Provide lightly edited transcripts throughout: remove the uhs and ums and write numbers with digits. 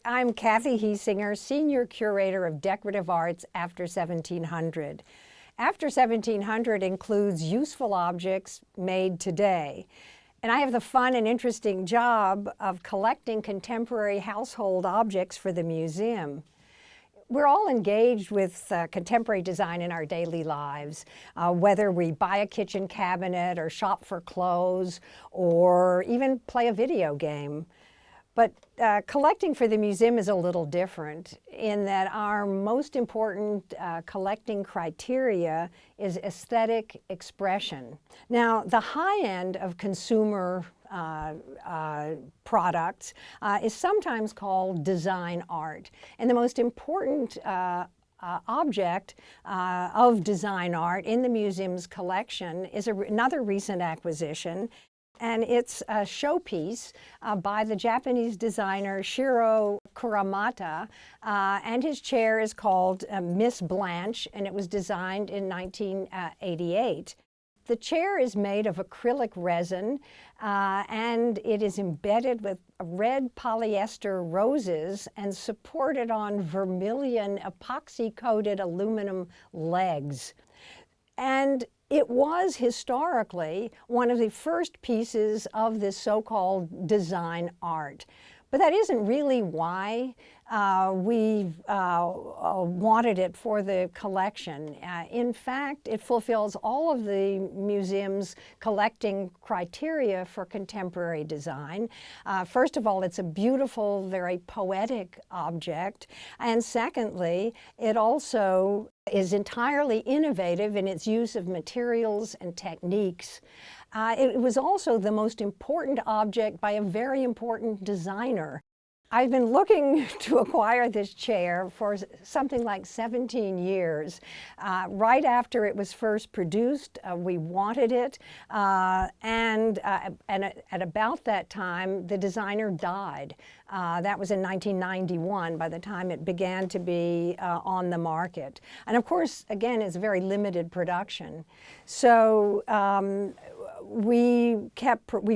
I'm Kathy Hiesinger, Senior Curator of Decorative Arts after 1700. After 1700 includes useful objects made today. And I have the fun and interesting job of collecting contemporary household objects for the museum. We're all engaged with contemporary design in our daily lives, whether we buy a kitchen cabinet or shop for clothes or even play a video game. But collecting for the museum is a little different in that our most important collecting criteria is aesthetic expression. Now, the high end of consumer products is sometimes called design art. And the most important object of design art in the museum's collection is another recent acquisition. And it's a showpiece by the Japanese designer Shiro Kuramata, and his chair is called Miss Blanche, and it was designed in 1988. The chair is made of acrylic resin, and it is embedded with red polyester roses and supported on vermilion epoxy-coated aluminum legs. And it was historically one of the first pieces of this so-called design art. But that isn't really why we wanted it for the collection. In fact, it fulfills all of the museum's collecting criteria for contemporary design. First of all, it's a beautiful, very poetic object. And secondly, it also is entirely innovative in its use of materials and techniques. It was also the most important object by a very important designer. I've been looking to acquire this chair for something like 17 years. Right after it was first produced, we wanted it, and at about that time, the designer died. That was in 1991, by the time it began to be on the market. And of course, again, it's a very limited production. So we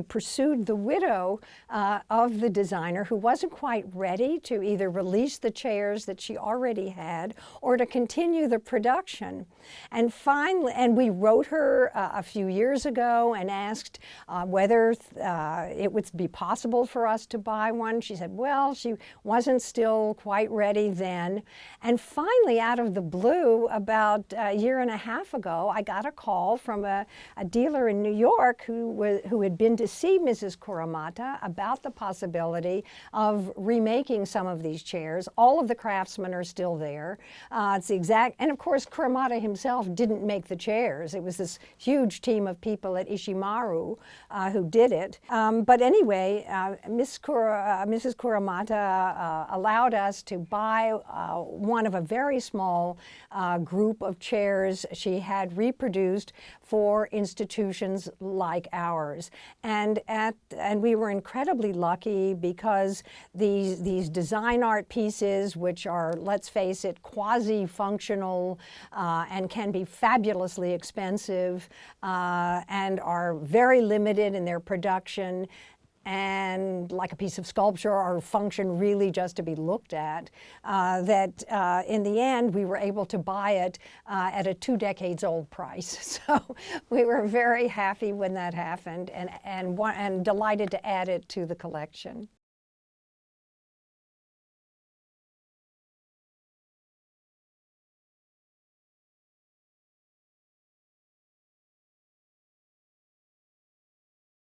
pursued the widow of the designer, who wasn't quite ready to either release the chairs that she already had or to continue the production. And finally, we wrote her a few years ago and asked whether it would be possible for us to buy one. She said, well, she wasn't still quite ready then. And finally, out of the blue, about a year and a half ago, I got a call from a dealer in New York who had been to see Mrs. Kuramata about the possibility of remaking some of these chairs. All of the craftsmen are still there. It's the exact, and of course, Kuramata himself didn't make the chairs. It was this huge team of people at Ishimaru who did it. But anyway, Mrs. Kuramata allowed us to buy one of a very small group of chairs she had reproduced for institutions like ours. And we were incredibly lucky because these design art pieces, which are, let's face it, quasi-functional and can be fabulously expensive and are very limited in their production, and like a piece of sculpture or function really just to be looked at, that in the end we were able to buy it at a 2 decades old price. So we were very happy when that happened and delighted to add it to the collection.